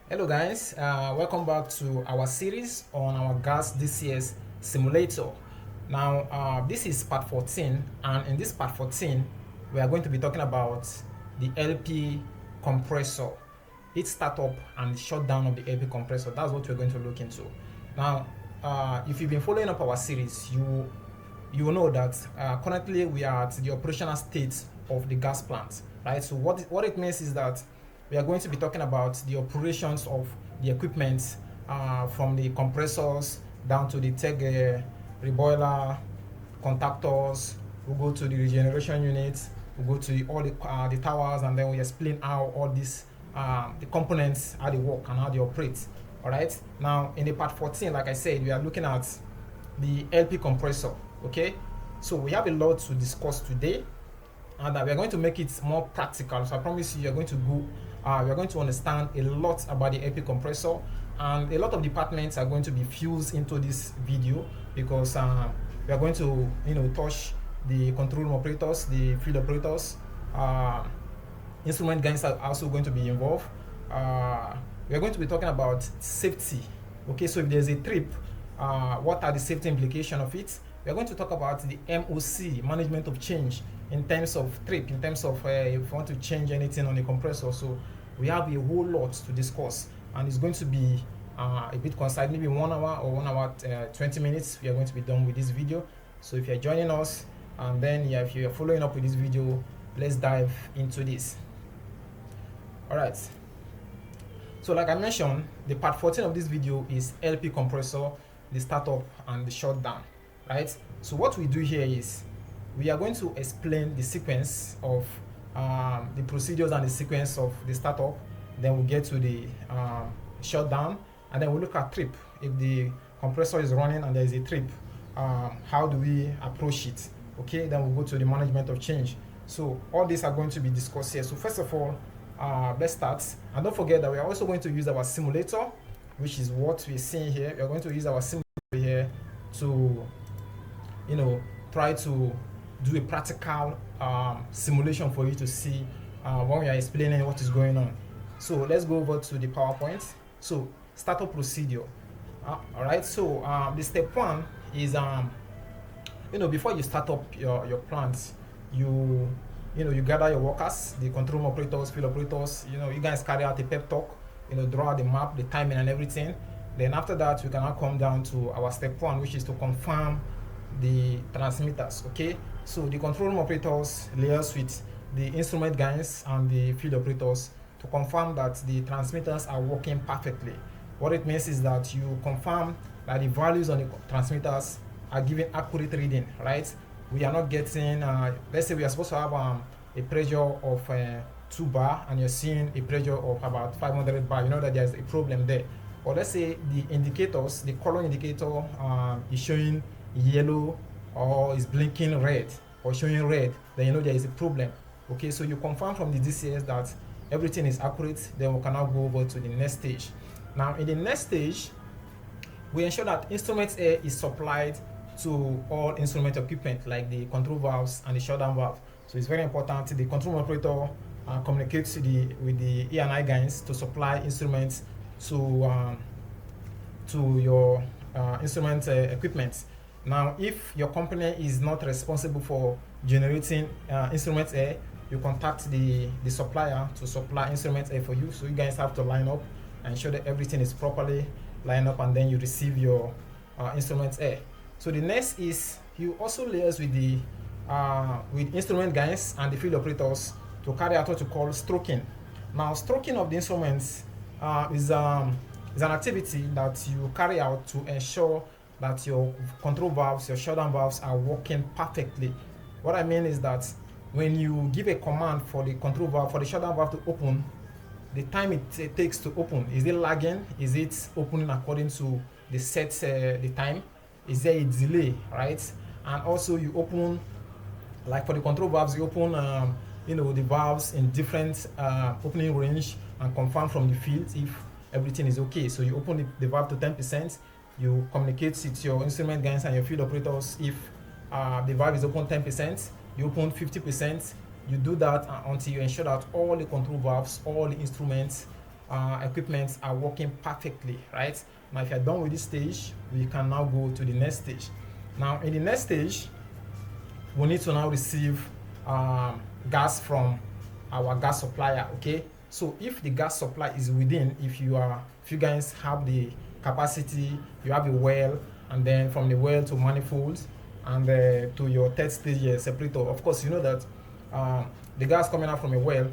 Hello guys, welcome back to our series on our Gas DCS Simulator. Now this is part 14, and in this part 14 we are going to be talking about the LP compressor, its startup and shutdown of the LP compressor. That's what we're going to look into. Now if you've been following up our series, you will know that currently we are at the operational state of the gas plant, right? So what it means is that we are going to be talking about the operations of the equipment, from the compressors down to the tech reboiler, contactors. We'll go to the regeneration units, we'll go to all the towers, and then we explain how all these the components, how they work and how they operate. All right. Now in the part 14, like I said, we are looking at the LP compressor. Okay, so we have a lot to discuss today, and we are going to make it more practical. So I promise you, you're going to understand a lot about the LP compressor, and a lot of departments are going to be fused into this video because we are going to touch the control room operators, the field operators, instrument guys are also going to be involved. We are going to be talking about safety. Okay, so if there's a trip, what are the safety implications of it? We are going to talk about the MOC, management of change, in terms of trip, in terms of if you want to change anything on the compressor. So we have a whole lot to discuss, and it's going to be a bit concise, maybe 1 hour or 1 hour 20 minutes. We are going to be done with this video. So if you're joining us, and then if you're following up with this video, let's dive into this. All right. So like I mentioned, the part 14 of this video is LP compressor, the startup and the shutdown, right? So what we do here is we are going to explain the sequence of the procedures and the sequence of the startup. Then we'll get to the shutdown, and then we'll look at trip. If the compressor is running and there is a trip, how do we approach it? Okay, then we'll go to the management of change. So all these are going to be discussed here. So first of all, let's start. And don't forget that we are also going to use our simulator, which is what we're seeing here. We are going to use our simulator here to try to do a practical simulation for you to see when we are explaining what is going on. So let's go over to the PowerPoint. So startup procedure. All right. So the step one is before you start up your plant, you gather your workers, the control room operators, field operators. You guys carry out a pep talk. Draw the map, the timing, and everything. Then after that, we can now come down to our step one, which is to confirm the transmitters. Okay, so the control room operators liaise with the instrument guys and the field operators to confirm that the transmitters are working perfectly. What it means is that you confirm that the values on the transmitters are giving accurate reading, right? We are not getting let's say we are supposed to have a pressure of 2 bar, and you're seeing a pressure of about 500 bar. You know that there's a problem there. Or let's say the indicators, the color indicator is showing yellow or is blinking red or showing red, then there is a problem. Okay, so you confirm from the DCS that everything is accurate. Then we can now go over to the next stage. Now in the next stage, we ensure that instrument air is supplied to all instrument equipment like the control valves and the shutdown valve. So it's very important the control operator communicates with the E&I guys to supply instruments to your instrument equipment. Now, if your company is not responsible for generating instrument air, you contact the supplier to supply instrument air for you. So you guys have to line up and ensure that everything is properly lined up, and then you receive your instrument air. So the next is you also liaise with the with instrument guys and the field operators to carry out what you call stroking. Now, stroking of the instruments is an activity that you carry out to ensure that your control valves, your shutdown valves are working perfectly. What I mean is that when you give a command for the control valve, for the shutdown valve to open, the time it takes to open, is it lagging? Is it opening according to the set the time? Is there a delay, right? And also you open, like for the control valves, you open the valves in different opening range and confirm from the field if everything is okay. So you open the valve to 10%, you communicate with your instrument guys and your field operators if the valve is open 10%, you open 50%. You do that until you ensure that all the control valves, all the instruments equipment are working perfectly, right? Now if you're done with this stage, we can now go to the next stage. Now in the next stage, we need to now receive gas from our gas supplier. Okay, so if the gas supply is within, if you guys have the capacity, you have a well, and then from the well to manifolds, and to your third stage separator. Of course, you know that the gas coming out from a well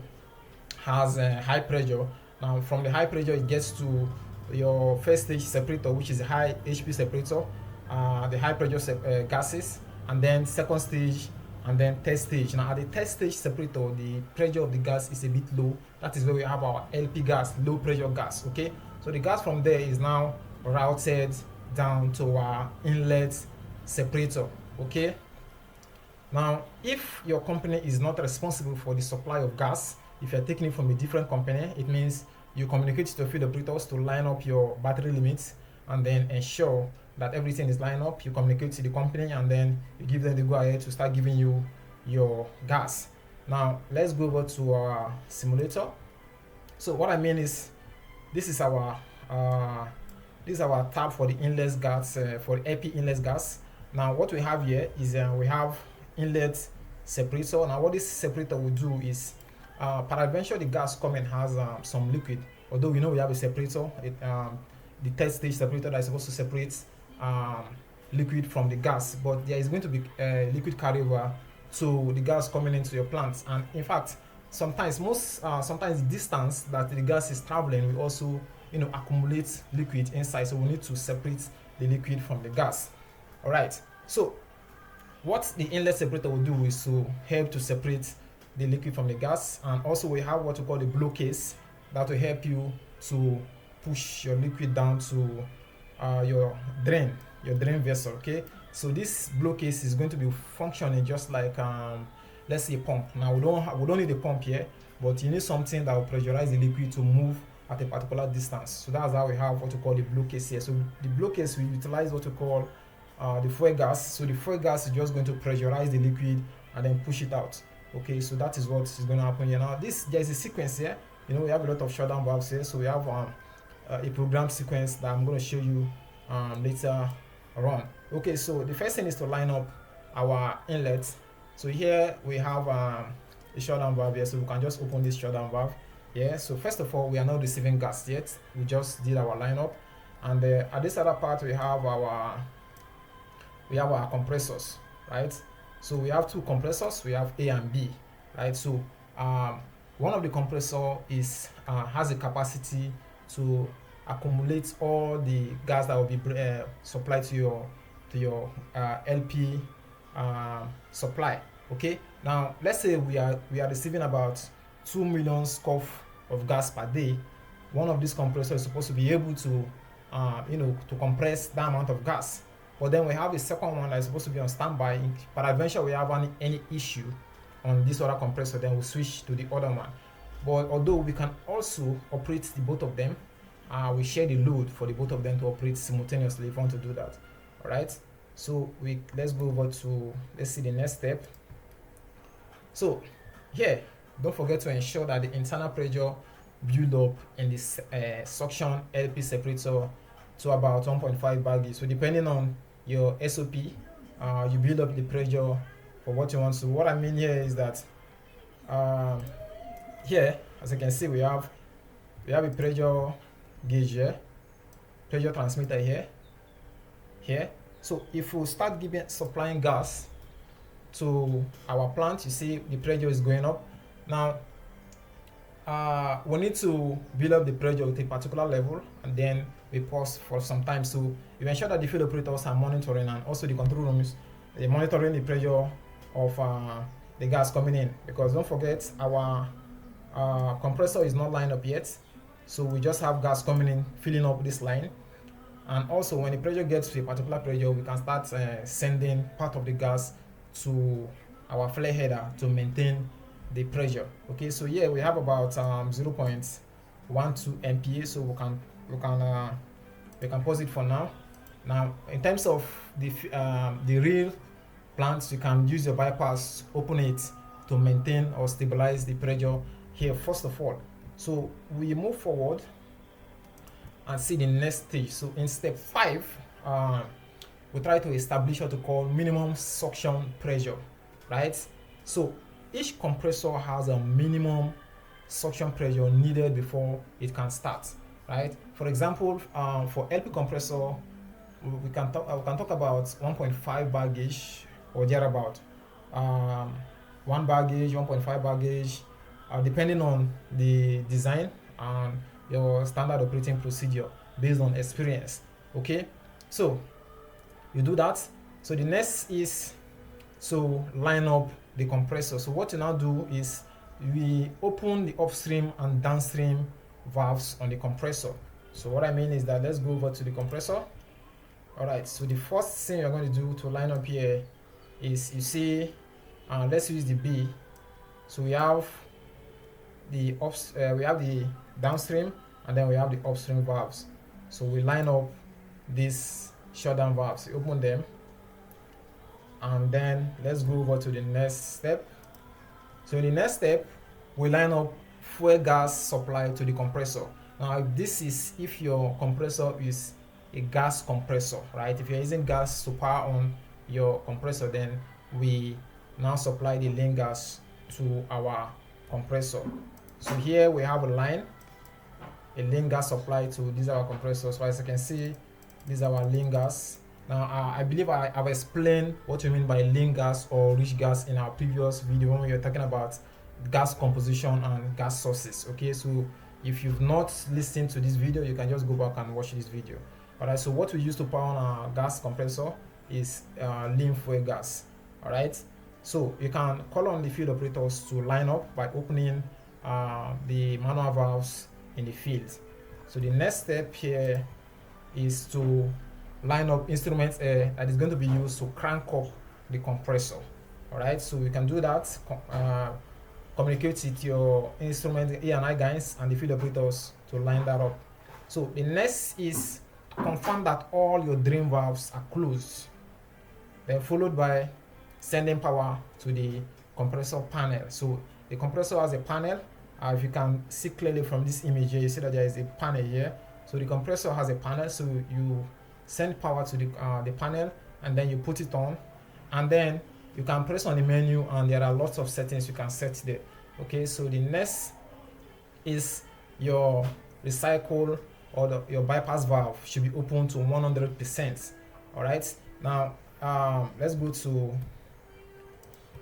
has high pressure. Now from the high pressure, it gets to your first stage separator, which is a high HP separator, the high pressure gases, and then second stage, and then third stage. Now at the third stage separator, the pressure of the gas is a bit low. That is where we have our LP gas, low pressure gas. Okay, so the gas from there is now routed down to our inlet separator. Okay, now if your company is not responsible for the supply of gas, if you're taking it from a different company, it means you communicate to your field operators to line up your battery limits and then ensure that everything is lined up. You communicate to the company and then you give them the go ahead to start giving you your gas. Now let's go over to our simulator. So what I mean is, this is our tab for the inlet gas, for the LP inlet gas. Now what we have here is we have inlet separator. Now what this separator will do is, peradventure the gas coming has some liquid, although we know we have a separator, the third stage separator that is supposed to separate liquid from the gas, but there is going to be liquid carryover to the gas coming into your plant. And in fact, sometimes the distance that the gas is traveling will also accumulate liquid inside, so we need to separate the liquid from the gas. All right, so what the inlet separator will do is to help to separate the liquid from the gas, and also we have what we call the blow case that will help you to push your liquid down to your drain vessel. Okay, so this blow case is going to be functioning just like let's say a pump. Now we don't need a pump here, but you need something that will pressurize the liquid to move at a particular distance. So that's how we have what we call the blow case here. So the blow case will utilize what we call the fuel gas. So the fuel gas is just going to pressurize the liquid and then push it out. Okay, so that is what is going to happen here. Now there is a sequence here. We have a lot of shutdown valves here, so we have a program sequence that I'm going to show you later on. Okay, so the first thing is to line up our inlet. So here we have a shutdown valve here, so we can just open this shutdown valve. Yeah, so first of all, we are not receiving gas yet. We just did our lineup, and at this other part we have our compressors, right? So we have two compressors. We have A and B, right? So one of the compressor has a capacity to accumulate all the gas that will be supplied to your LP supply. Okay, now let's say we are receiving about 2 million scoff of gas per day. One of these compressors is supposed to be able to to compress that amount of gas. But then we have a second one that is supposed to be on standby. Peradventure we have any issue on this other compressor, then we switch to the other one. But although we can also operate the both of them, we share the load for the both of them to operate simultaneously if we want to do that. All right, so let's go over to, let's see the next step. So here, don't forget to ensure that the internal pressure build up in this suction LP separator to about 1.5 bar gauge. So depending on your SOP, you build up the pressure for what you want. So what I mean here is that here, as you can see, we have a pressure gauge here, pressure transmitter here. So if we start supplying gas to our plant, you see the pressure is going up. Now we need to build up the pressure with a particular level, and then we pause for some time. So you ensure that the field operators are monitoring, and also the control rooms, they're monitoring the pressure of the gas coming in, because don't forget our compressor is not lined up yet. So we just have gas coming in, filling up this line. And also when the pressure gets to a particular pressure, we can start sending part of the gas to our flare header to maintain the pressure. Okay, so here we have about 0.12 MPa, so we can pause it for now. Now in terms of the real plants, you can use your bypass, open it to maintain or stabilize the pressure here first of all. So we move forward and see the next stage. So in step 5, we try to establish what we call minimum suction pressure, right? So each compressor has a minimum suction pressure needed before it can start, right? For example, for LP compressor, we can talk about 1.5 bar gauge or thereabout. 1 bar gauge, 1.5 bar gauge, depending on the design and your standard operating procedure based on experience. Okay, so you do that. So the next is to line up the compressor. So what you now do is we open the upstream and downstream valves on the compressor. So what I mean is that let's go over to the compressor. All right, so the first thing you're going to do to line up here is, you see, let's use the B. So we have the downstream, and then we have the upstream valves. So we line up these shutdown valves, we open them, and then let's go over to the next step. So in the next step, we line up fuel gas supply to the compressor. Now this is if your compressor is a gas compressor, right? If you're using gas to power on your compressor, then we now supply the lean gas to our compressor. So here we have a line, a lean gas supply to these are our compressors. So as you can see, these are our lean gas. Now I believe I've explained what you mean by lean gas or rich gas in our previous video when we were talking about gas composition and gas sources. Okay, so if you've not listened to this video, you can just go back and watch this video. Alright, so what we use to power on our gas compressor is lean fuel gas. Alright, so you can call on the field operators to line up by opening the manual valves in the field. So the next step here is to line up instruments that is going to be used to crank up the compressor. Alright, so you can do that, communicate with your instrument A&I guys and the field operators to line that up. So the next is confirm that all your drain valves are closed, then followed by sending power to the compressor panel. So the compressor has a panel. If you can see clearly from this image here, you see that there is a panel here. So the compressor has a panel, so you send power to the panel, and then you put it on, and then you can press on the menu, and there are lots of settings you can set there. Okay, so the next is your recycle or your bypass valve should be open to 100%. All right, now let's go to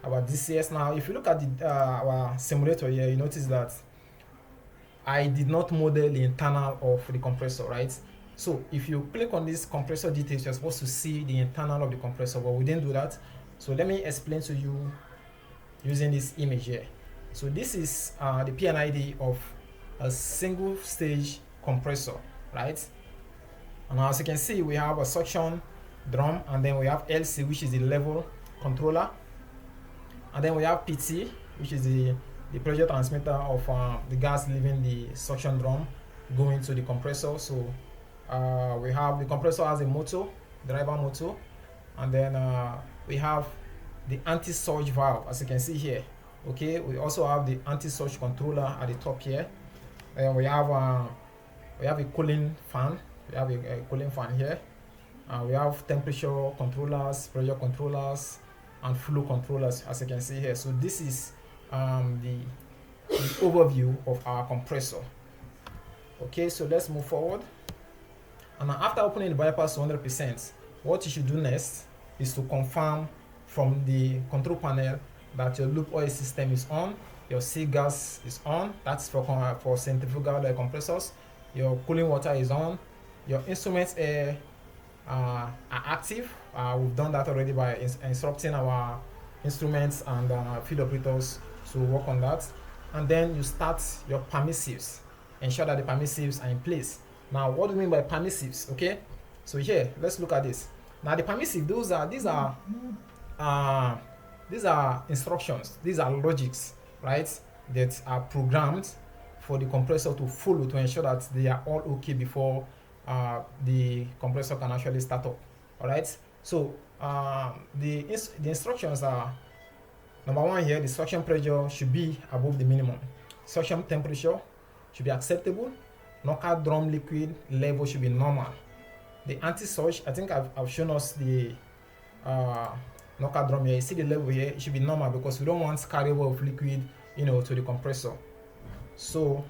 our DCS. Now if you look at our simulator here, you notice that I did not model the internal of the compressor, right? So if you click on this compressor details, you're supposed to see the internal of the compressor, but we didn't do that. So let me explain to you using this image here. So this is the PNID of a single stage compressor, right? And as you can see, we have a suction drum, and then we have LC, which is the level controller, and then we have PT, which is the pressure transmitter of the gas leaving the suction drum going to the compressor. So we have the compressor has a motor, driver motor, and then we have the anti-surge valve, as you can see here. Okay, we also have the anti-surge controller at the top here, and we have a cooling fan. We have a cooling fan here. We have temperature controllers, pressure controllers, and flow controllers, as you can see here. So this is the overview of our compressor. Okay, so let's move forward. And after opening the bypass to 100%, what you should do next is to confirm from the control panel that your loop oil system is on, your sea gas is on, that's for centrifugal compressors, your cooling water is on, your instruments air are active. We've done that already by instructing our instruments and field operators to work on that. And then you start your permissives, ensure that the permissives are in place. Now what do we mean by permissives? Okay, so here let's look at this. Now the permissive, these are instructions, these are logics, right, that are programmed for the compressor to follow to ensure that they are all okay before the compressor can actually start up. All right, so the instructions are: number one here, the suction pressure should be above the minimum, suction temperature should be acceptable. Knockout drum liquid level should be normal. The anti-surge, I think I've shown us the knockout drum here. You see the level here, it should be normal because we don't want carryover of liquid, to the compressor. So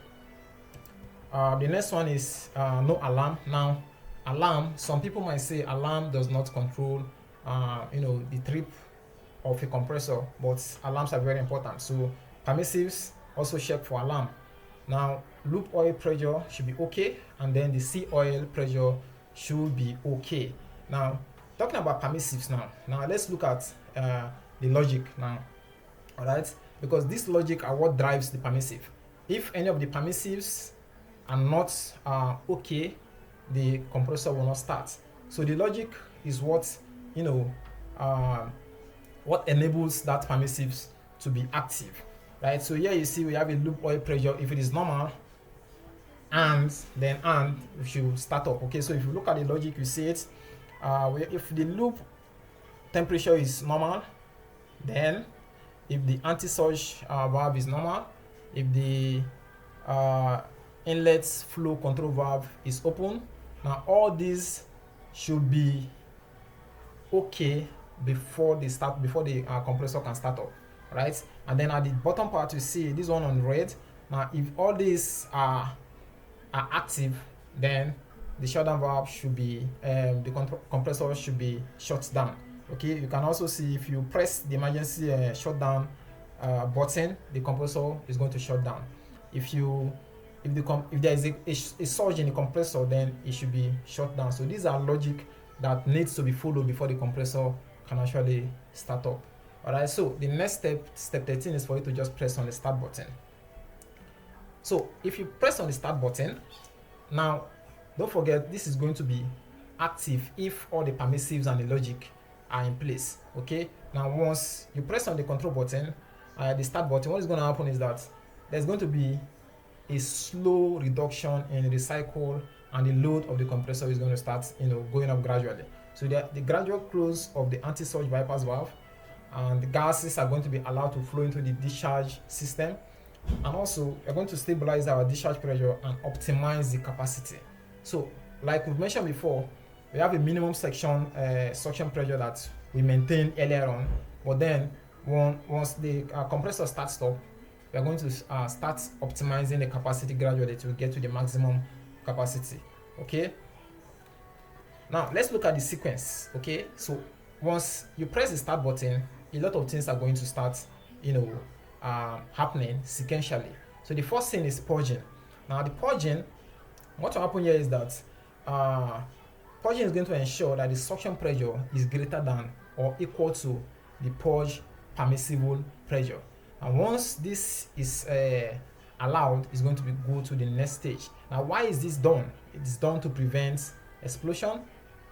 the next one is no alarm. Now, alarm, some people might say alarm does not control the trip of a compressor, but alarms are very important. So permissives also check for alarm. Now, loop oil pressure should be okay, and then the sea oil pressure should be okay. Now, talking about permissives now let's look at the logic now. All right, because this logic are what drives the permissive. If any of the permissives are not okay, the compressor will not start. So the logic is what what enables that permissives to be active, right? So here you see we have a loop oil pressure. If it is normal, and we should start up. Okay, so if you look at the logic, you see it. If the loop temperature is normal, then if the anti-surge valve is normal, if the inlet flow control valve is open, now all these should be okay before the compressor can start up, right? And then at the bottom part, you see this one on red. Now, if all these are active, then the shutdown valve should be the compressor should be shut down. Okay, you can also see if you press the emergency shutdown button, the compressor is going to shut down. If there is a surge in the compressor, then it should be shut down. So these are logic that needs to be followed before the compressor can actually start up. All right, so the next step 13, is for you to just press on the start button. So if you press on the start button, now don't forget this is going to be active if all the permissives and the logic are in place. Okay, now once you press on the control button, the start button, what is going to happen is that there's going to be a slow reduction in the cycle, and the load of the compressor is going to start going up gradually. So the gradual close of the anti-surge bypass valve, and the gases are going to be allowed to flow into the discharge system, and also we're going to stabilize our discharge pressure and optimize the capacity. So like we've mentioned before, we have a minimum suction pressure that we maintain earlier on, but then once the compressor starts up, we are going to start optimizing the capacity gradually to get to the maximum capacity. Okay, now let's look at the sequence. Okay, so once you press the start button, a lot of things are going to start happening sequentially. So the first thing is purging. Now the purging, what will happen here is that purging is going to ensure that the suction pressure is greater than or equal to the purge permissible pressure. And once this is allowed, it's going to go to the next stage. Now, why is this done? It's done to prevent explosion,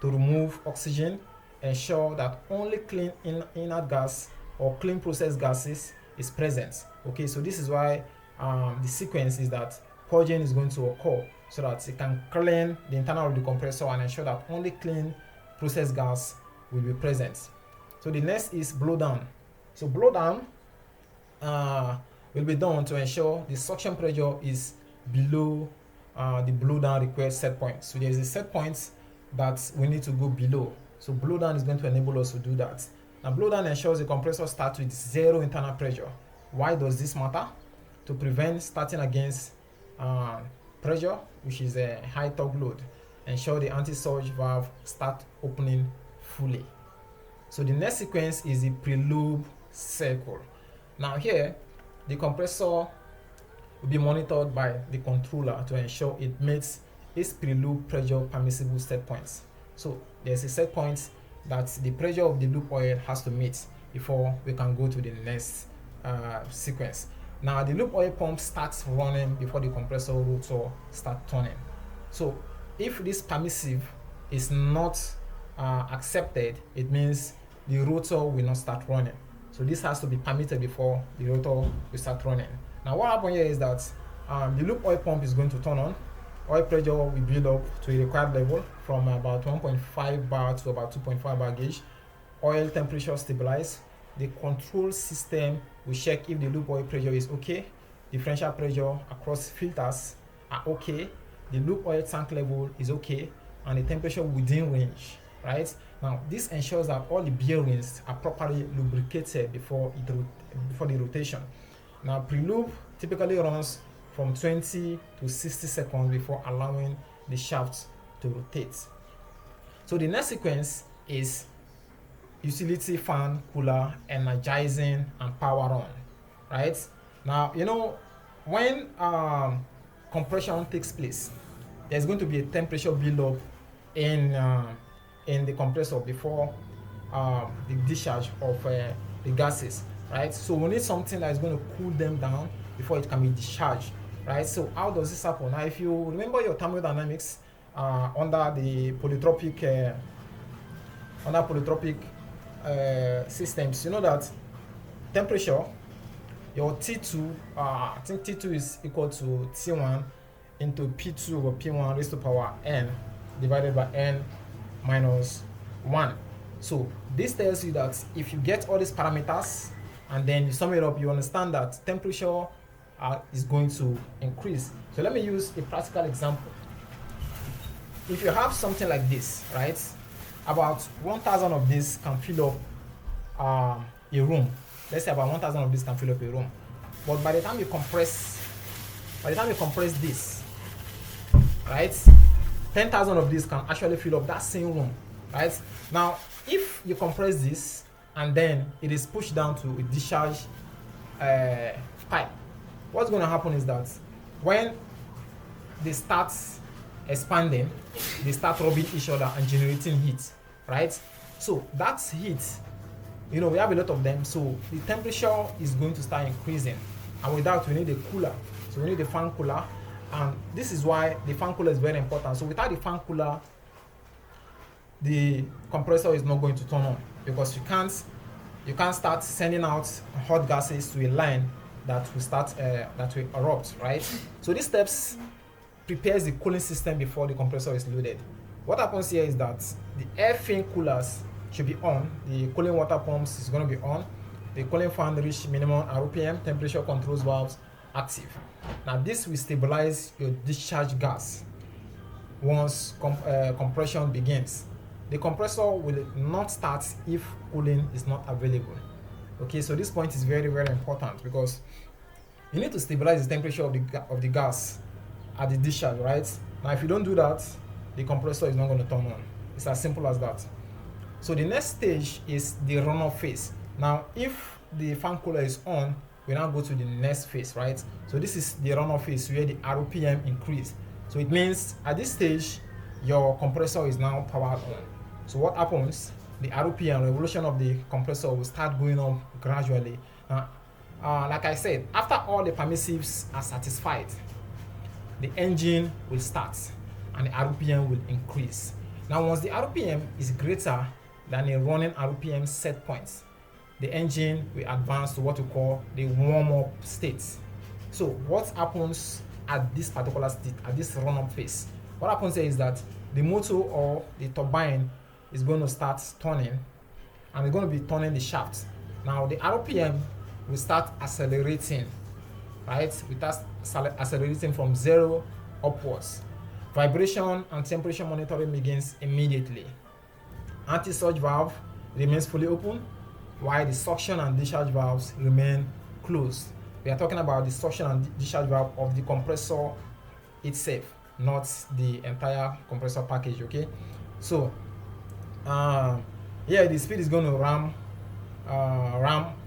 to remove oxygen, ensure that only clean inert gas or clean process gases is present. Okay, so this is why the sequence is that purging is going to occur so that it can clean the internal of the compressor and ensure that only clean process gas will be present. So the next is blow down. So blow down will be done to ensure the suction pressure is below the blow down required set point. So there is a set point that we need to go below. So blow down is going to enable us to do that. Now blow down ensures the compressor starts with zero internal pressure. Why does this matter? To prevent starting against pressure, which is a high torque load. Ensure the anti-surge valve start opening fully. So the next sequence is the preloop cycle. Now here, the compressor will be monitored by the controller to ensure it meets its preloop pressure permissible set points. So there's a set point that the pressure of the loop oil has to meet before we can go to the next sequence. Now the loop oil pump starts running before the compressor rotor starts turning. So if this permissive is not accepted, it means the rotor will not start running. So this has to be permitted before the rotor will start running. Now what happens here is that the loop oil pump is going to turn on. Oil pressure will build up to a required level from about 1.5 bar to about 2.5 bar gauge. Oil temperature stabilize. The control system will check if the loop oil pressure is okay. Differential pressure across filters are okay, the loop oil tank level is okay, and the temperature within range, right? Now this ensures that all the bearings are properly lubricated before the rotation. Now pre-lube typically runs from 20 to 60 seconds before allowing the shaft to rotate. So the next sequence is utility fan cooler energizing and power on, right? Now when compression takes place, there's going to be a temperature build-up in the compressor before the discharge of the gases, right? So we need something that is going to cool them down before it can be discharged, right? So how does this happen? Now, if you remember your thermodynamics under polytropic systems, you know that temperature, your T2, I think T2 is equal to T1 into P2 or P1 raised to power n divided by n minus 1. So this tells you that if you get all these parameters and then you sum it up, you understand that temperature is going to increase. So let me use a practical example. If you have something like this, right, about 1,000 of this can fill up a room. Let's say about 1,000 of this can fill up a room. But by the time you compress this, right, 10,000 of this can actually fill up that same room, right? Now, if you compress this and then it is pushed down to a discharge pipe, what's going to happen is that when they start expanding, they start rubbing each other and generating heat, right? So that's heat. We have a lot of them, so the temperature is going to start increasing, and with that we need a cooler. So we need a fan cooler, and this is why the fan cooler is very important. So without the fan cooler, the compressor is not going to turn on, because you can't start sending out hot gases to a line that will erupt, right? So these steps prepares the cooling system before the compressor is loaded. What happens here is that the air fin coolers should be on, the cooling water pumps is going to be on, the cooling fan reach minimum RPM, temperature controls valves active. Now this will stabilize your discharge gas once compression begins. The compressor will not start if cooling is not available. Okay, so this point is very, very important, because you need to stabilize the temperature of the gas at the discharge, right? Now if you don't do that, the compressor is not going to turn on. It's as simple as that. So the next stage is the run-off phase. Now if the fan cooler is on, we now go to the next phase, right? So this is the run-off phase where the RPM increase. So it means at this stage your compressor is now powered on. So what happens? The RPM, revolution of the compressor, will start going up gradually. Like I said, after all the permissives are satisfied, the engine will start and the RPM will increase. Now once the RPM is greater than a running RPM set point, the engine will advance to what we call the warm-up state. So what happens at this particular state, at this run-up phase? What happens here is that the motor or the turbine is going to start turning, and it's going to be turning the shaft. Now the RPM will start accelerating, right? We start accelerating from 0 upwards. Vibration and temperature monitoring begins immediately. Anti-surge valve remains fully open, while the suction and discharge valves remain closed. We are talking about the suction and discharge valve of the compressor itself, not the entire compressor package, okay? So the speed is going to ram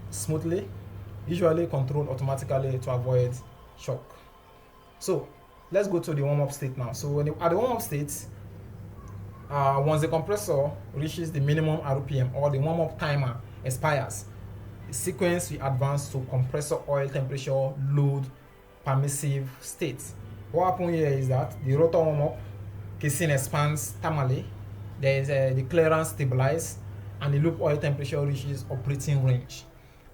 smoothly, usually controlled automatically to avoid shock. So let's go to the warm-up state now. So at the warm-up state, once the compressor reaches the minimum RPM or the warm-up timer expires, the sequence will advance to compressor oil temperature load permissive state. What happens here is that the rotor warm-up, casing expands thermally, there is the clearance stabilized, and the loop oil temperature reaches operating range.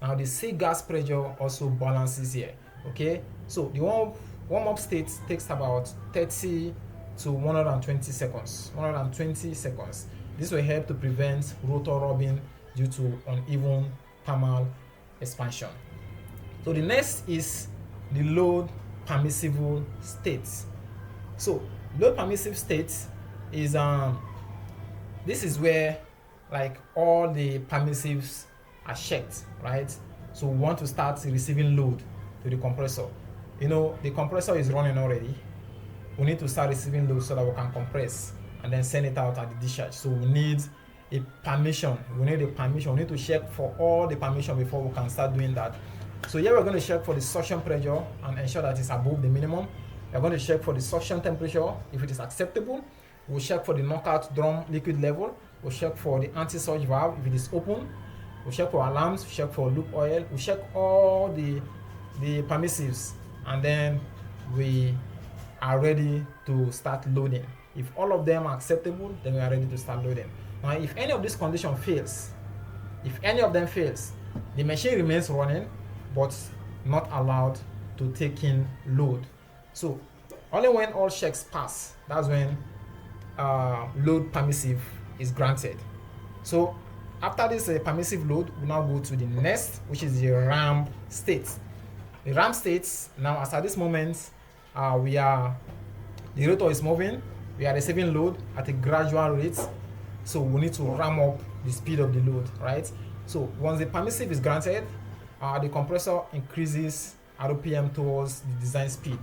Now the sea gas pressure also balances here. Okay, so the warm-up state takes about 30 to 120 seconds. 120 seconds. This will help to prevent rotor rubbing due to uneven thermal expansion. So the next is the load permissible state. So load permissive state is this is where like all the permissives are checked, right? So we want to start receiving load to the compressor. You know, the compressor is running already. We need to start receiving load so that we can compress and then send it out at the discharge. So we need a permission. We need a permission. We need to check for all the permission before we can start doing that. So here we're going to check for the suction pressure and ensure that it's above the minimum. We're going to check for the suction temperature if it is acceptable. We'll check for the knockout drum liquid level. We'll check for the anti-surge valve if it is open. We'll check for alarms. We'll check for loop oil. We'll check all the permissives, and then we are ready to start loading. If all of them are acceptable, then we are ready to start loading. Now, if any of these conditions fails, if any of them fails, the machine remains running, but not allowed to take in load. So only when all checks pass, that's when load permissive is granted. So after this permissive load, we now go to the next, which is the RAM state. The RAM states, now as at this moment, the rotor is moving, we are receiving load at a gradual rate, so we need to ram up the speed of the load, right? So once the permissive is granted, the compressor increases RPM towards the design speed.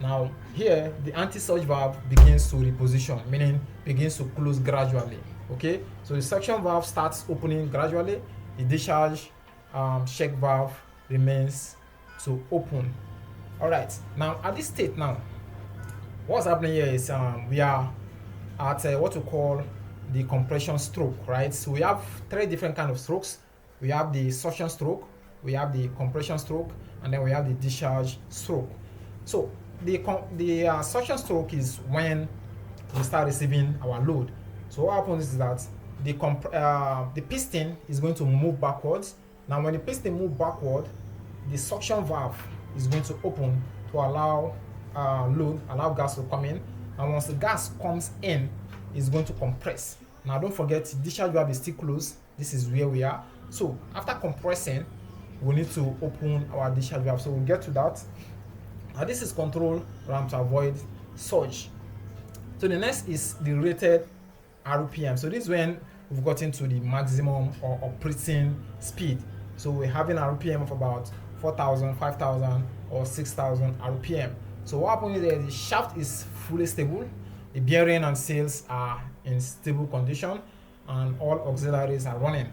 Now here, the anti-surge valve begins to reposition, meaning begins to close gradually, okay? So the suction valve starts opening gradually, the discharge check valve remains to open. All right, now at this state now, what's happening here is we are at what we call the compression stroke, right? So we have three different kind of strokes. We have the suction stroke, we have the compression stroke, and then we have the discharge stroke. So the suction stroke is when we start receiving our load. So what happens is that the piston is going to move backwards. Now when the piston moves backward, the suction valve is going to open to allow allow gas to come in, and once the gas comes in, it's going to compress. Now don't forget, the discharge valve is still closed. This is where we are. So after compressing, we need to open our discharge valve. So we'll get to that. Now this is control RAM to avoid surge. So the next is the rated RPM. So this is when we've gotten to the maximum or operating speed. So we're having a RPM of about 4,000, 5,000, or 6,000 RPM. So what happens is the shaft is fully stable, the bearing and sails are in stable condition, and all auxiliaries are running.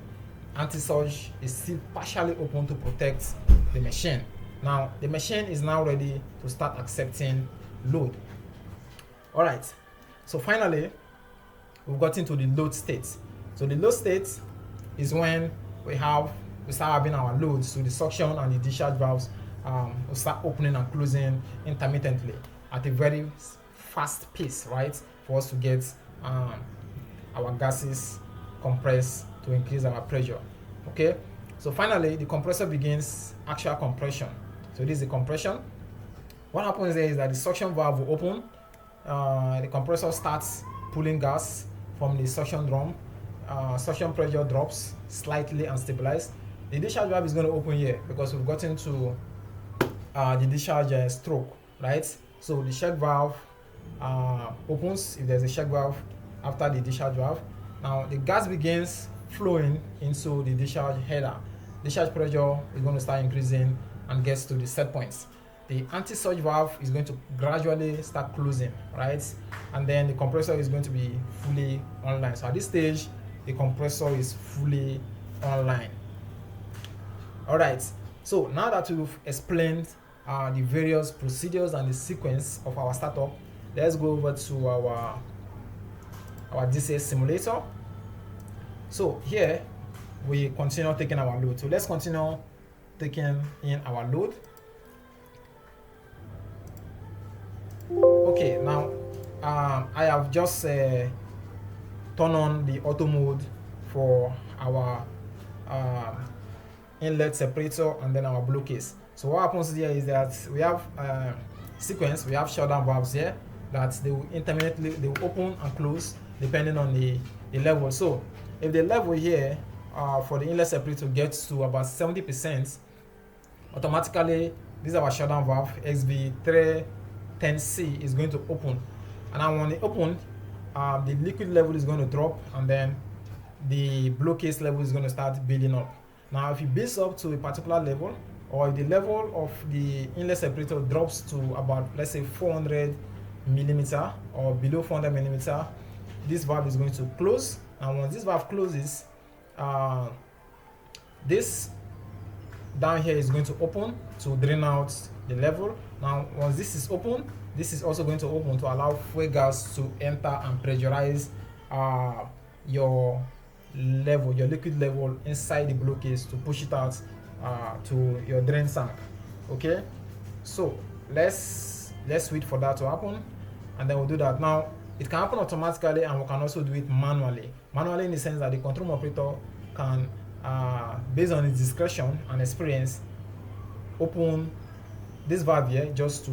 Anti-surge is still partially open to protect the machine. Now the machine is now ready to start accepting load. All right, so finally we've got into the load state. So the load state is when we start having our loads, so the suction and the discharge valves will start opening and closing intermittently at a very fast pace, right, for us to get our gases compressed to increase our pressure. Okay, so finally the compressor begins actual compression. So this is the compression. What happens there is that the suction valve will open, the compressor starts pulling gas from the suction drum, suction pressure drops slightly and stabilizes. The discharge valve is going to open here because we've gotten to the discharge stroke, right? So the check valve opens if there's a check valve after the discharge valve. Now the gas begins flowing into the discharge header. Discharge pressure is going to start increasing and gets to the set points. The anti-surge valve is going to gradually start closing, right? And then the compressor is going to be fully online. So at this stage, the compressor is fully online. All right, so now that we've explained the various procedures and the sequence of our startup, let's go over to our DCS simulator. So here we continue taking our load. So let's continue taking in our load. Okay, now I have just turned on the auto mode for our inlet separator and then our blow case. So what happens here is that we have sequence, we have shutdown valves here that they will intermittently, they will open and close depending on the level. So if the level here for the inlet separator gets to about 70%, automatically this is our shutdown valve XV3 310C is going to open, and now when it opens, the liquid level is going to drop, and then the blow case level is going to start building up. Now if it builds up to a particular level, or if the level of the inlet separator drops to about, let's say, 400 millimeter or below 400 millimeter, this valve is going to close. And once this valve closes, this down here is going to open to drain out the level. Now once this is open, this is also going to open to allow fuel gas to enter and pressurize your liquid level inside the blow case to push it out to your drain tank. Okay, so let's wait for that to happen, and then we'll do that. Now it can happen automatically, and we can also do it manually in the sense that the control operator can, based on his discretion and experience, open this valve here just to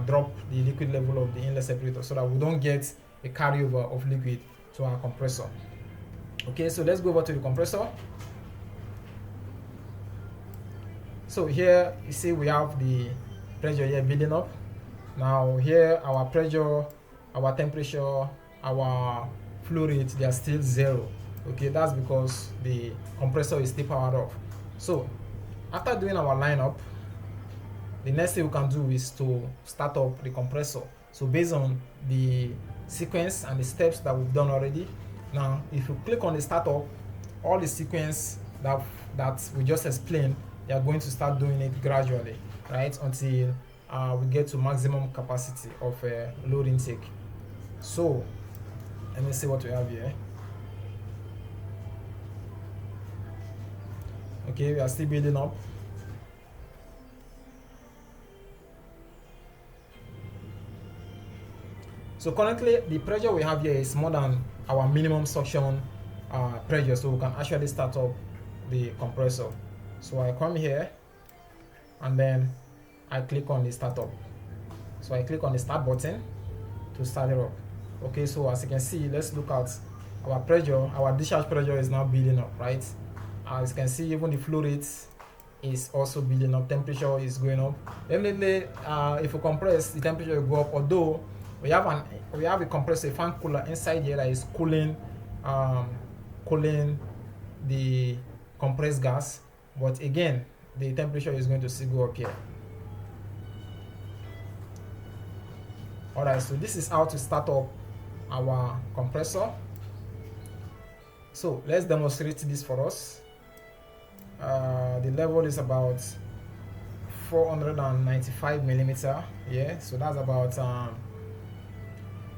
drop the liquid level of the inlet separator, so that we don't get a carryover of liquid to our compressor. Okay, so let's go over to the compressor. So here you see we have the pressure here building up. Now here our pressure, our temperature, our flow rate, they are still 0. Okay, that's because the compressor is still powered off. So after doing our lineup, the next thing we can do is to start up the compressor. So based on the sequence and the steps that we've done already, now if you click on the startup, all the sequence that we just explained, they are going to start doing it gradually, right, until we get to maximum capacity of load intake. So let me see what we have here. Okay, we are still building up. So currently the pressure we have here is more than our minimum suction pressure, so we can actually start up the compressor. So I come here and then I click on the startup. So I click on the start button to start it up. Okay, so as you can see, let's look at our pressure. Our discharge pressure is now building up, right? As you can see, even the flow rate is also building up. Temperature is going up. Definitely, if we compress, the temperature will go up. Although we have a compressor, a fan cooler inside here that is cooling the compressed gas. But again, the temperature is going to still go up here. Alright, so this is how to start up our compressor. So let's demonstrate this for us. The level is about 495 millimeter. Yeah, so that's about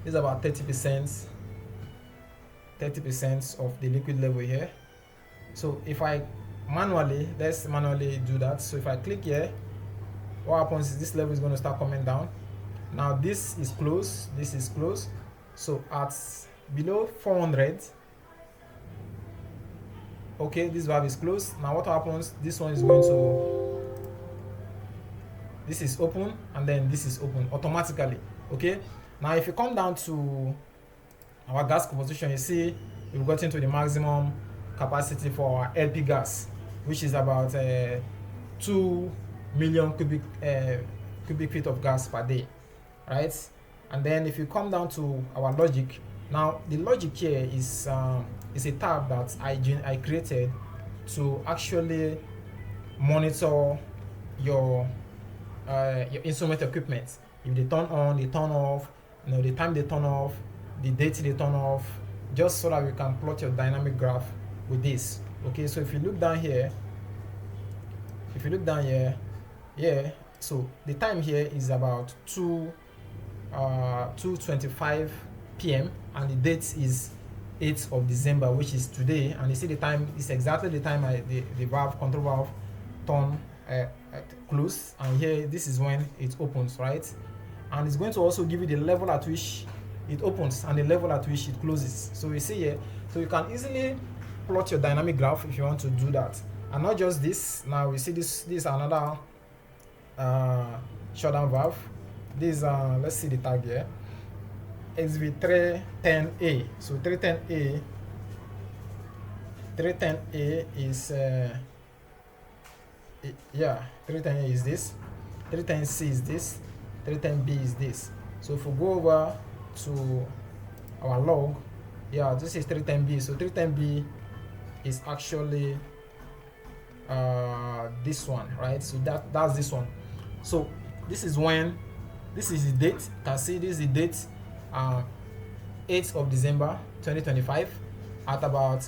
it's about 30% of the liquid level here. So if I let's manually do that. So if I click here, what happens is this level is going to start coming down. Now this is close, this is close. So at below 400, okay, this valve is closed. Now what happens, this one is going to, this is open, and then this is open automatically. Okay, now if you come down to our gas composition, you see we've gotten to the maximum capacity for our LP gas, which is about 2 million cubic feet of gas per day, right? And then if you come down to our logic, now the logic here is a tab that I created to actually monitor your instrument equipment. If they turn on, they turn off, you know, the time they turn off, the date they turn off, just so that we can plot your dynamic graph with this. Okay, so if you look down here, yeah, so the time here is about 2:25 p.m. and the date is 8th of December, which is today. And you see the time is exactly the time the valve, control valve, turn close, and here this is when it opens, right? And it's going to also give you the level at which it opens and the level at which it closes. So you see here, so you can easily plot your dynamic graph if you want to do that. And not just this, now we see this is another shutdown valve. This let's see the tag here, XV310A. So 310A is 310A is this, 310C is this, 310B is this. So if we go over to our log, yeah, this is 310B. So 310B is actually this one, right? So that's this one. So this is when, this is the date. You can see this is the date, 8th of December 2025 at about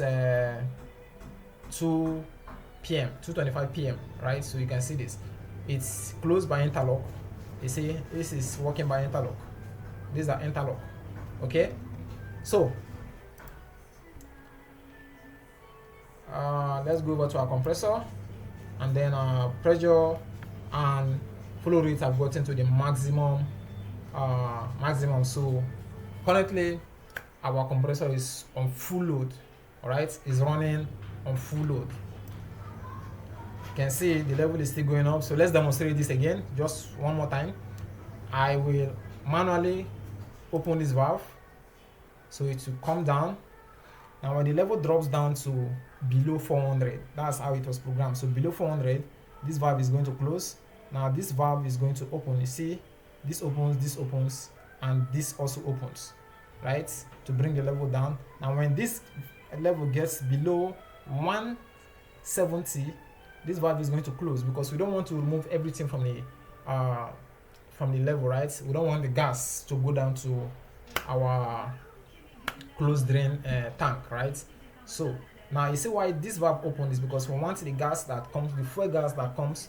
2 p.m. 2:25 p.m. right? So you can see this, it's closed by interlock. You see this is working by interlock. These are interlock. Okay, so let's go over to our compressor, and then pressure and flow rate have gotten to the maximum. So currently our compressor is on full load. All right, is running on full load. You can see the level is still going up. So let's demonstrate this again, just one more time. I will manually open this valve so it will come down. Now when the level drops down to below 400, that's how it was programmed. So below 400, this valve is going to close. Now this valve is going to open. You see, this opens, and this also opens, right, to bring the level down. Now when this level gets below 170, this valve is going to close, because we don't want to remove everything from the level, right? We don't want the gas to go down to our closed drain tank, right? So now you see why this valve open is because we want the gas that comes, the fuel gas that comes,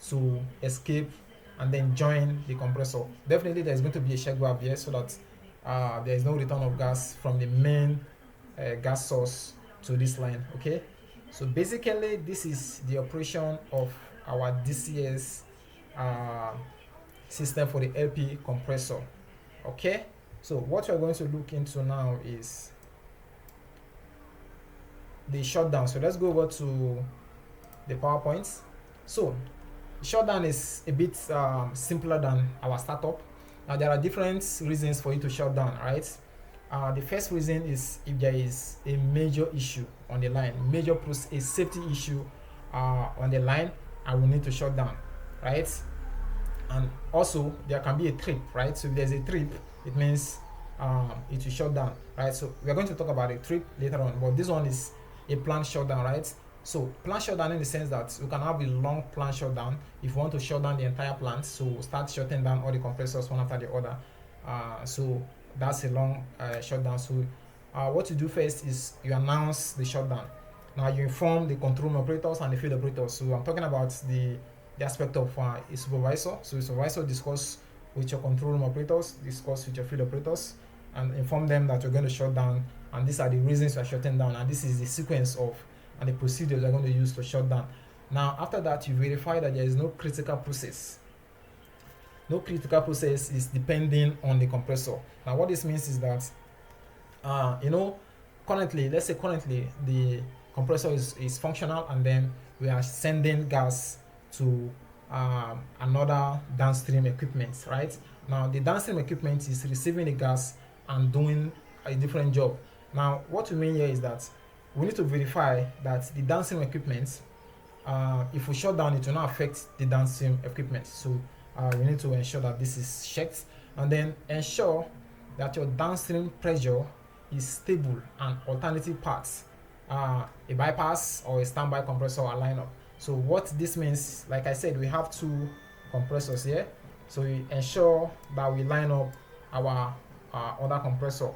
to escape and then join the compressor. Definitely there's going to be a check valve here so that there is no return of gas from the main gas source to this line. Okay, so basically this is the operation of our DCS system for the LP compressor. Okay, so what we're going to look into now is the shutdown. So let's go over to the PowerPoint. So shutdown is a bit simpler than our startup. Now there are different reasons for you to shut down, right? The first reason is if there is a major issue on the line, a safety issue on the line, and we need to shut down, right? And also there can be a trip, right? So if there's a trip, it means it will shut down, right? So we're going to talk about a trip later on, but this one is a planned shutdown, right? So plant shutdown in the sense that we can have a long plant shutdown if you want to shut down the entire plant. So start shutting down all the compressors one after the other. So that's a long shutdown. So what you do first is you announce the shutdown. Now you inform the control room operators and the field operators. So I'm talking about the aspect of a supervisor. So the supervisor discuss with your control room operators, discuss with your field operators, and inform them that you're going to shut down. And these are the reasons you're shutting down. And this is the sequence of and the procedures you're going to use to shut down. Now after that, you verify that there is no critical process. No critical process is depending on the compressor. Now what this means is that currently, let's say currently the compressor is functional, and then we are sending gas to another downstream equipment, right? Now the downstream equipment is receiving the gas and doing a different job. Now what we mean here is that we need to verify that the downstream equipment, if we shut down, it will not affect the downstream equipment. So we need to ensure that this is checked, and then ensure that your downstream pressure is stable and alternative parts, a bypass or a standby compressor are lined up. So what this means, like I said, we have two compressors here. So we ensure that we line up our other compressor,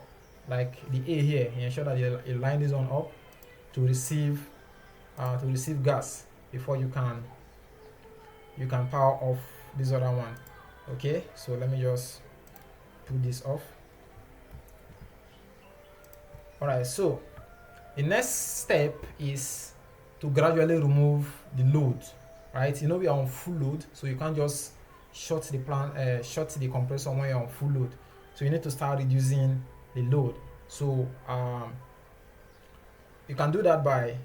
like the A here. You ensure that you line this one up to receive gas before you can power off this other one. Okay, so let me just put this off. All right, so the next step is to gradually remove the load, right? We are on full load, so you can't just shut the compressor when you're on full load. So you need to start reducing the load. So you can do that by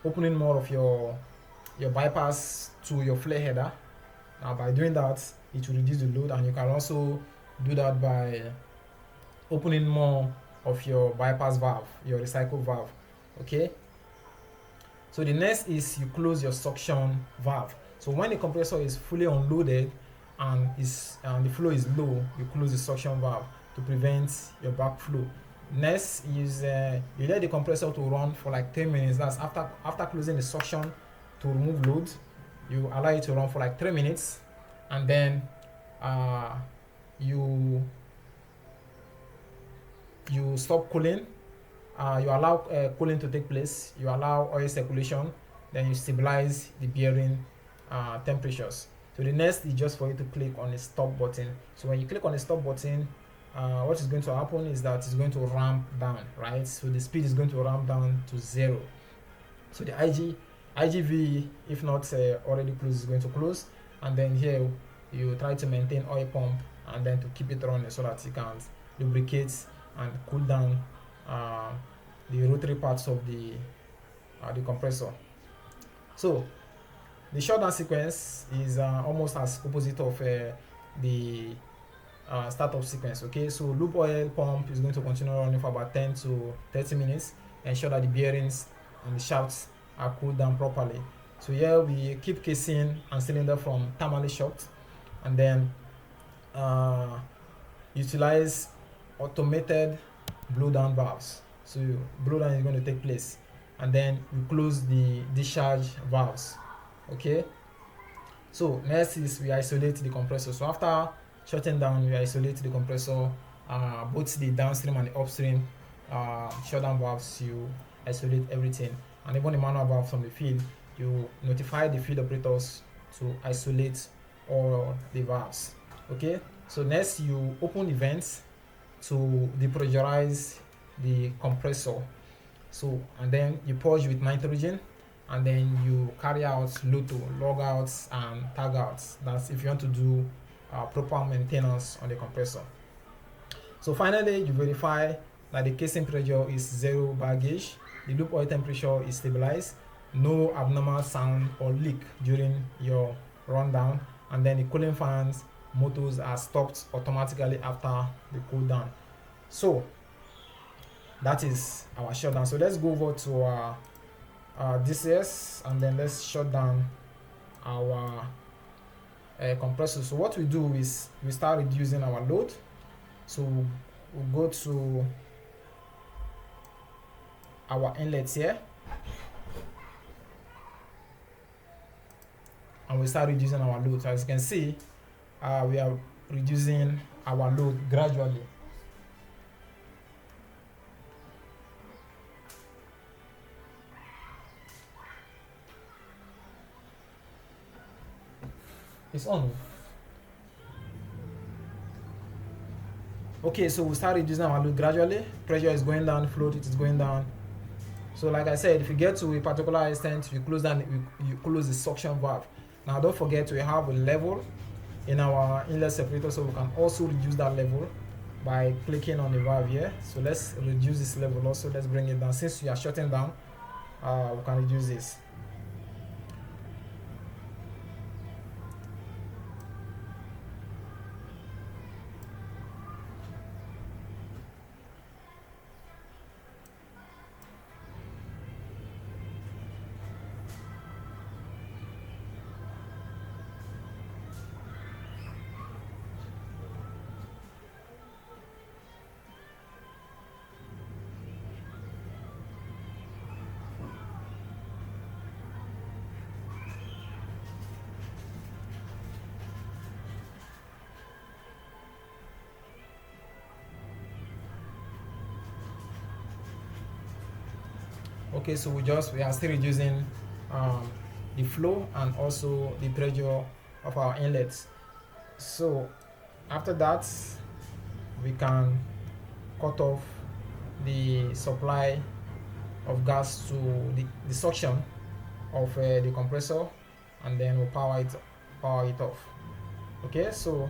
opening more of your bypass to your flare header. Now by doing that, it will reduce the load, and you can also do that by opening more of your bypass valve, your recycle valve. Okay, so the next is you close your suction valve. So when the compressor is fully unloaded and the flow is low, you close the suction valve to prevent your backflow. Next is you let the compressor to run for like 10 minutes. That's after closing the suction to remove load, you allow it to run for like 3 minutes, and then you stop cooling. You allow cooling to take place, you allow oil circulation, then you stabilize the bearing temperatures. So the next is just for you to click on the stop button. So when you click on the stop button, what is going to happen is that it's going to ramp down, right? So the speed is going to ramp down to 0. So the IGV, if not already closed, is going to close, and then here you try to maintain oil pump and then to keep it running so that you can lubricate and cool down the rotary parts of the compressor. So the shutdown sequence is almost as opposite of the startup sequence. Okay, so loop oil pump is going to continue running for about 10 to 30 minutes, ensure that the bearings and the shafts are cooled down properly. So here we keep casing and cylinder from thermally shocked, and then utilize automated blow down valves. So blow down is going to take place, and then we close the discharge valves. Okay, so next is we isolate the compressor. So after shutting down, we isolate the compressor, both the downstream and the upstream shutdown valves. You isolate everything, and even the manual valve from the field, you notify the field operators to isolate all the valves. Okay, so next you open the vents to depressurize the compressor. So and then you purge with nitrogen, and then you carry out LOTO, log outs and tag outs. That's if you want to do proper maintenance on the compressor. So finally, you verify that the casing pressure is 0 bar gauge, the loop oil temperature is stabilized, no abnormal sound or leak during your rundown, and then the cooling fans motors are stopped automatically after the cool down. So that is our shutdown. So let's go over to our DCS, and then let's shut down our compressor. So what we do is we start reducing our load. So we'll go to our inlets here, and we start reducing our load. So as you can see, we are reducing our load gradually. It's on. Okay, so we start reducing our load gradually. Pressure is going down, flow rate is going down. So like I said, if you get to a particular extent, you close down, you close the suction valve. Now don't forget we have a level in our inlet separator, so we can also reduce that level by clicking on the valve here. So let's reduce this level also. Let's bring it down. Since we are shutting down, we can reduce this. Okay, so we are still reducing the flow and also the pressure of our inlets. So after that, we can cut off the supply of gas to the suction of the compressor, and then we'll power it off. Okay, so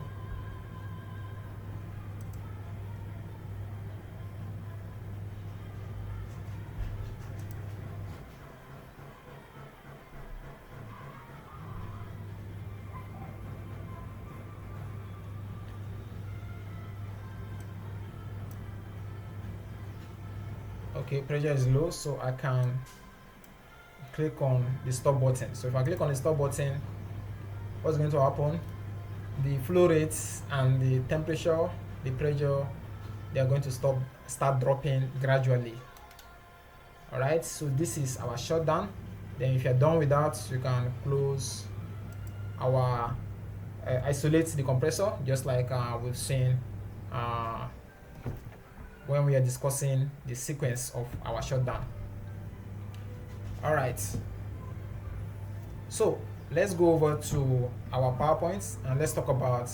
okay, pressure is low, so I can click on the stop button. So if I click on the stop button, what's going to happen the flow rates and the temperature, the pressure, they are going to start dropping gradually. All right, so this is our shutdown. Then if you're done with that, you can close our isolate the compressor, just like we've seen when we are discussing the sequence of our shutdown. All right, so let's go over to our PowerPoint and let's talk about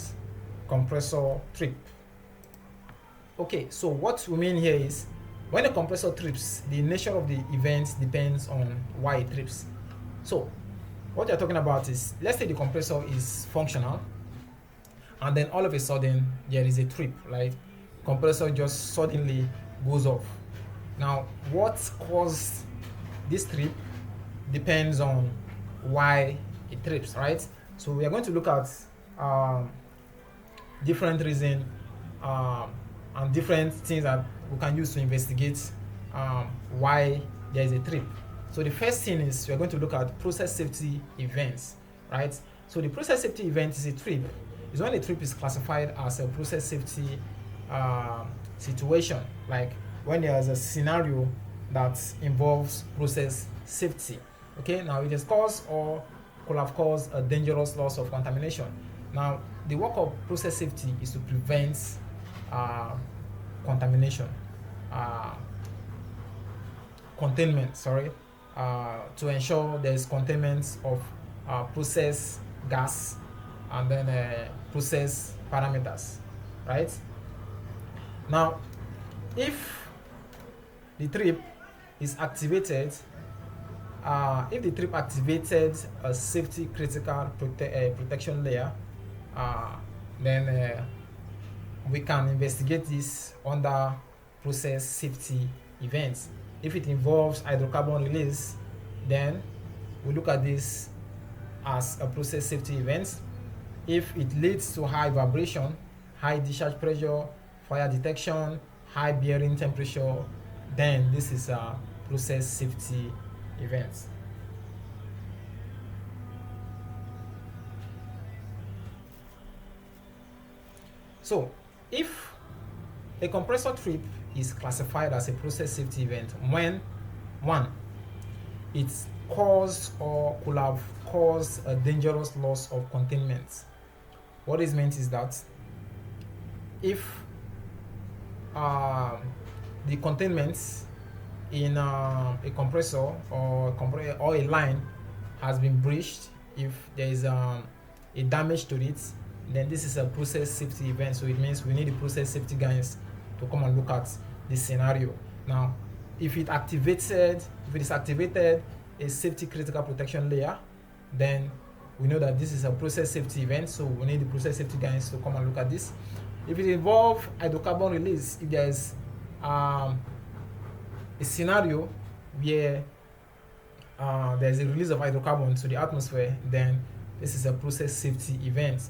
compressor trip. Okay, so what we mean here is when a compressor trips, the nature of the event depends on why it trips. So what you're talking about is, let's say the compressor is functional and then all of a sudden there is a trip, right? Compressor just suddenly goes off. Now what caused this trip depends on why it trips, right? So we are going to look at different reasons and different things that we can use to investigate why there is a trip. So the first thing is we are going to look at process safety events, right? So the process safety event is a trip. Is when a trip is classified as a process safety situation, like when there is a scenario that involves process safety. Okay, now it is caused or could have caused a dangerous loss of contamination. Now the work of process safety is to prevent contamination, containment, to ensure there is containment of process gas and then process parameters, right? Now if the trip is activated, if the trip activated a safety critical protection layer, then we can investigate this under process safety events. If it involves hydrocarbon release, then we look at this as a process safety event. If it leads to high vibration, high discharge pressure, fire detection, high bearing temperature, then this is a process safety event. So if a compressor trip is classified as a process safety event when, one, it's caused or could have caused a dangerous loss of containment. What is meant is that if the containment in a compressor or a line has been breached, if there is a damage to it, then this is a process safety event. So it means we need the process safety guys to come and look at this scenario. Now if it is activated a safety critical protection layer, then we know that this is a process safety event, so we need the process safety guys to come and look at this. If it involves hydrocarbon release, if there is a scenario where there is a release of hydrocarbon to the atmosphere, then this is a process safety event.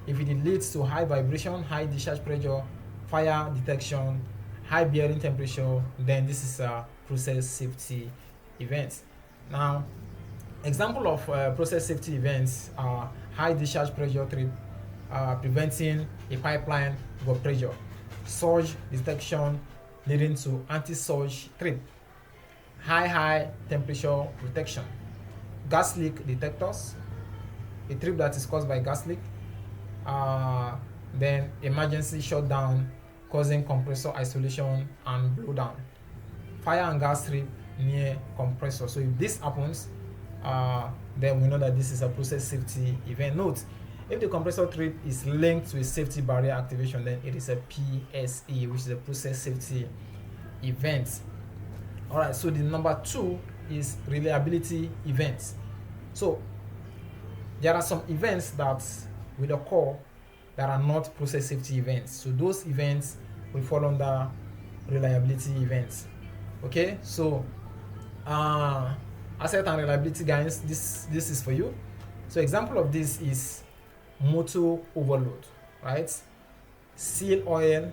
If it leads to high vibration, high discharge pressure, fire detection, high bearing temperature, then this is a process safety event. Now example of process safety events are high discharge pressure trip, preventing a pipeline over pressure, surge detection leading to anti-surge trip, high temperature protection, gas leak detectors, a trip that is caused by gas leak, then emergency shutdown causing compressor isolation and blowdown, fire and gas trip near compressor. So if this happens, then we know that this is a process safety event. Note, if the compressor trip is linked to a safety barrier activation, then it is a PSE, which is a process safety event. All right, so the number 2 is reliability events. So there are some events that will occur that are not process safety events. So those events will fall under reliability events. Okay, so asset and reliability guys, this is for you. So example of this is motor overload, right? Seal oil,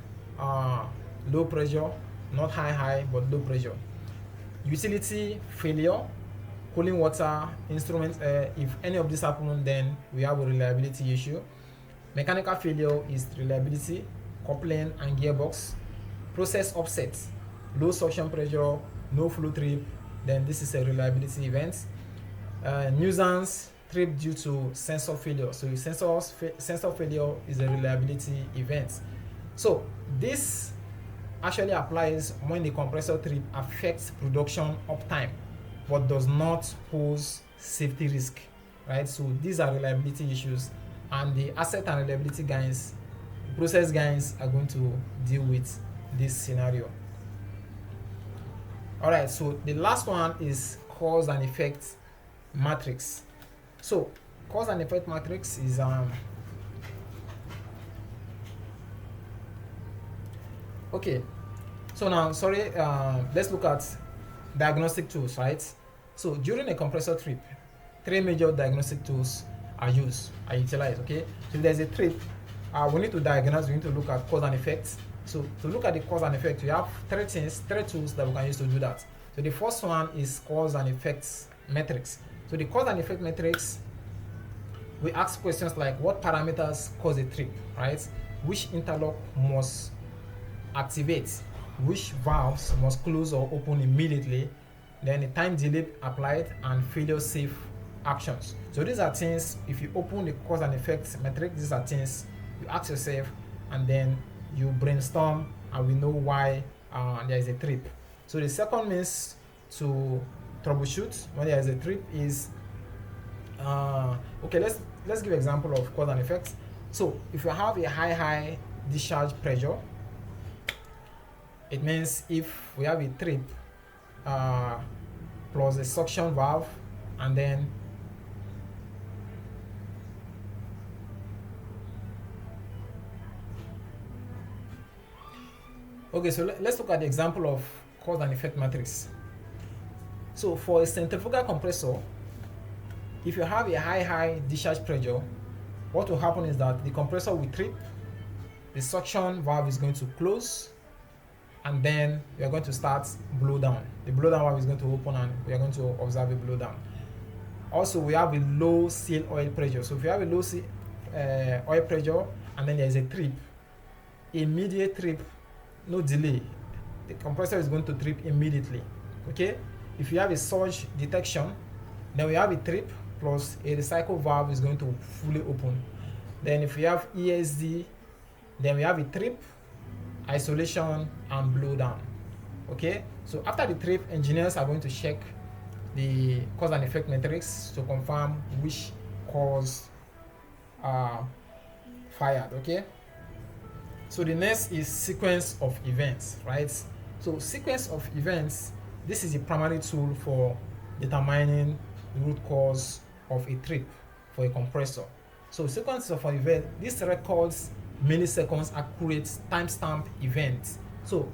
low pressure, not high but low pressure. Utility failure, cooling water, instrument, if any of this happen, then we have a reliability issue. Mechanical failure is reliability, coupling and gearbox. Process upset, low suction pressure, no flow trip, then this is a reliability event. Nuisance, trip due to sensor failure. So sensor failure is a reliability event. So this actually applies when the compressor trip affects production uptime but does not pose safety risk, right? So these are reliability issues, and the asset and reliability guys, process guys, are going to deal with this scenario. All right, so the last one is cause and effect matrix. So cause and effect matrix is okay. So now, let's look at diagnostic tools, right? So during a compressor trip, 3 major diagnostic tools are utilized, okay? So if there's a trip, we need to diagnose, we need to look at cause and effect. So to look at the cause and effect, we have three tools that we can use to do that. So the first one is cause and effects metrics. So the cause and effect metrics, we ask questions like what parameters cause a trip, right? Which interlock must activate, which valves must close or open immediately, then the time delay applied, and failure safe actions. So these are things, if you open the cause and effect metric, these are things you ask yourself, and then you brainstorm, and we know why there is a trip. So the second means to troubleshoot when there is a trip is okay, let's give example of cause and effect. So if you have a high discharge pressure, it means if we have a trip plus a suction valve, and then okay, so let's look at the example of cause and effect matrix. So for a centrifugal compressor, if you have a high discharge pressure, what will happen is that the compressor will trip, the suction valve is going to close, and then we are going to start blow down. The blow down valve is going to open, and we are going to observe a blow down. Also, we have a low seal oil pressure. So if you have a low seal oil pressure and then there is a trip, immediate trip, no delay, the compressor is going to trip immediately. Okay, if you have a surge detection, then we have a trip plus a recycle valve is going to fully open. Then if you have ESD, then we have a trip, isolation, and blow down. Okay, so after the trip, engineers are going to check the cause and effect matrix to confirm which cause fired. Okay, so the next is sequence of events, right? So sequence of events, this is the primary tool for determining the root cause of a trip for a compressor. So sequence of an event, this records milliseconds accurate timestamp events. So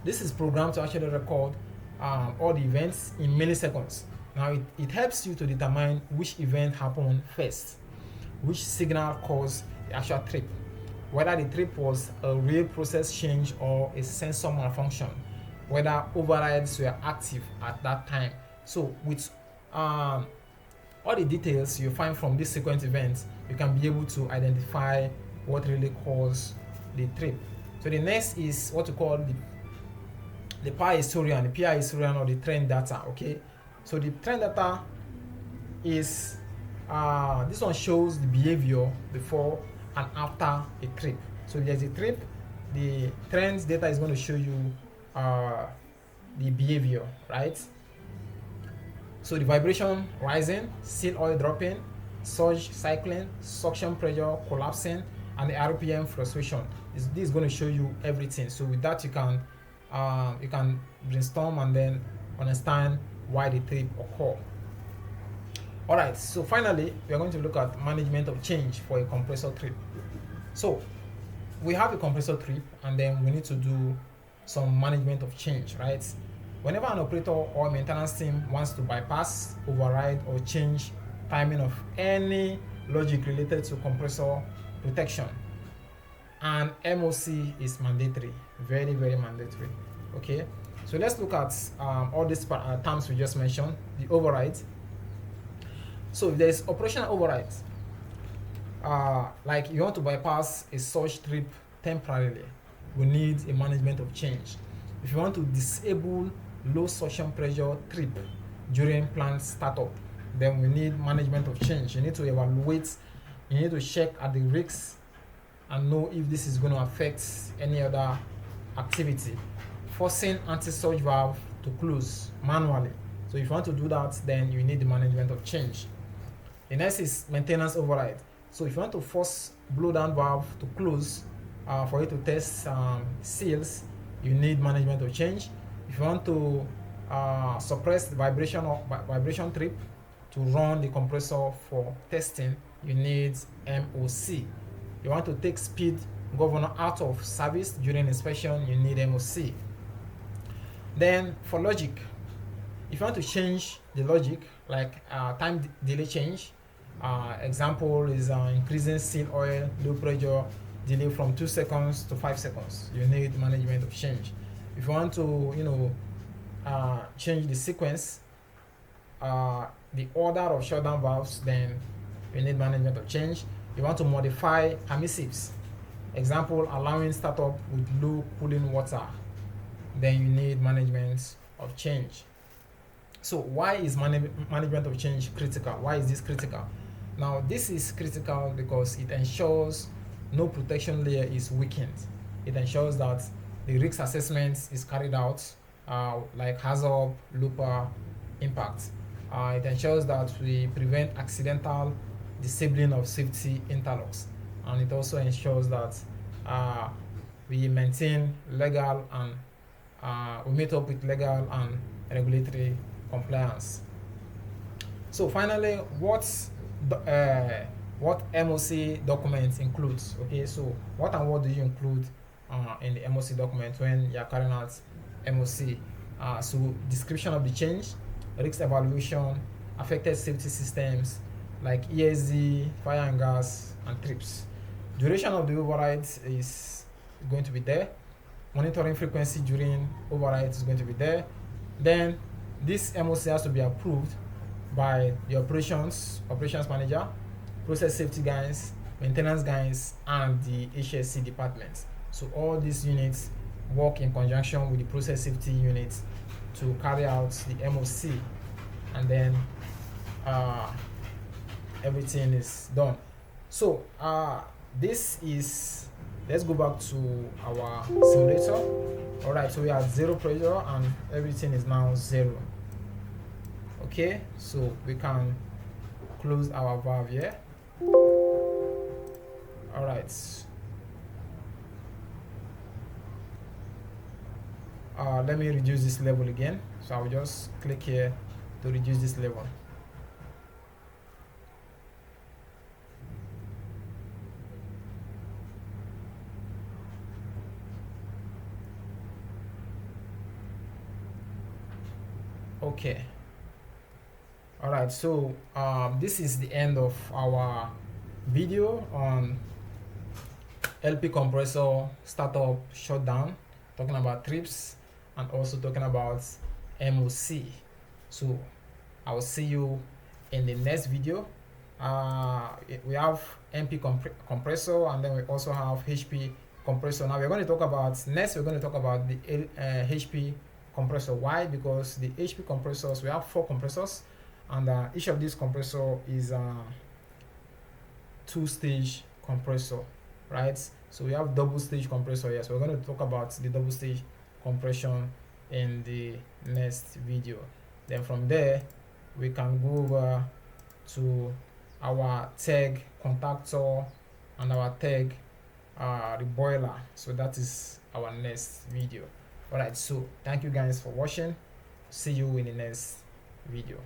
this is programmed to actually record all the events in milliseconds. Now it helps you to determine which event happened first, which signal caused the actual trip, whether the trip was a real process change or a sensor malfunction, whether overrides were active at that time. So with all the details you find from this sequence event, you can be able to identify what really caused the trip. So the next is what we call the power historian, the PI historian, or the trend data. Okay, so the trend data is this one shows the behavior before and after a trip. So if there's a trip, the trends data is going to show you the behavior, right? So the vibration rising, seal oil dropping, surge cycling, suction pressure collapsing, and the RPM fluctuation. This is going to show you everything. So with that, you can brainstorm and then understand why the trip occurred. All right, so finally, we are going to look at management of change for a compressor trip. So we have a compressor trip, and then we need to do some management of change, right? Whenever an operator or maintenance team wants to bypass, override, or change timing of any logic related to compressor protection, and MOC is mandatory, very, very mandatory. Okay, so let's look at all these terms we just mentioned. The override. So if there is operational override, like you want to bypass a surge trip temporarily, we need a management of change. If you want to disable low suction pressure trip during plant startup, then we need management of change. You need to evaluate, you need to check at the risks and know if this is going to affect any other activity. Forcing anti-surge valve to close manually. So if you want to do that, then you need the management of change. The next is maintenance override. So if you want to force blow down valve to close for it to test seals, you need management of change. If you want to suppress the vibration trip to run the compressor for testing, you need MOC. You want to take speed governor out of service during inspection, you need MOC. Then for logic, if you want to change the logic, like time delay change, example is increasing seal oil, low pressure, delay from 2 seconds to 5 seconds, you need management of change. If you want to, change the sequence, the order of shutdown valves, then you need management of change. You want to modify permissives, example, allowing startup with low cooling water, then you need management of change. So why is management of change critical? Why is this critical? Now this is critical because it ensures no protection layer is weakened. It ensures that the risk assessment is carried out, like hazard, looper, impact. It ensures that we prevent accidental disabling of safety interlocks, and it also ensures that we maintain legal and we meet up with legal and regulatory compliance. So finally, what MOC documents includes? Okay, so what do you include in the MOC document when you are carrying out MOC? So description of the change, risk evaluation, affected safety systems like ESD, fire and gas, and trips. Duration of the overrides is going to be there. Monitoring frequency during overrides is going to be there. Then this MOC has to be approved by the operations manager, process safety guys, maintenance guys, and the HSC department. So all these units work in conjunction with the process safety units to carry out the MOC, and then everything is done. So this is, let's go back to our simulator. All right, so we are 0 pressure and everything is now 0. Okay, so we can close our valve here. All right. Let me reduce this level again. So I'll just click here to reduce this level. Okay. All right, so this is the end of our video on LP compressor startup shutdown, talking about trips and also talking about MOC. So I will see you in the next video. We have MP compressor, and then we also have HP compressor. Now we're going to talk about the HP compressor. Why? Because the HP compressors, we have 4 compressors, and each of these compressor is 2-stage compressor, right? So we have double stage compressor here. So we're going to talk about the double stage compression in the next video. Then from there we can go over to our TEG contactor and our TEG reboiler. So that is our next video. All right, so thank you guys for watching. See you in the next video.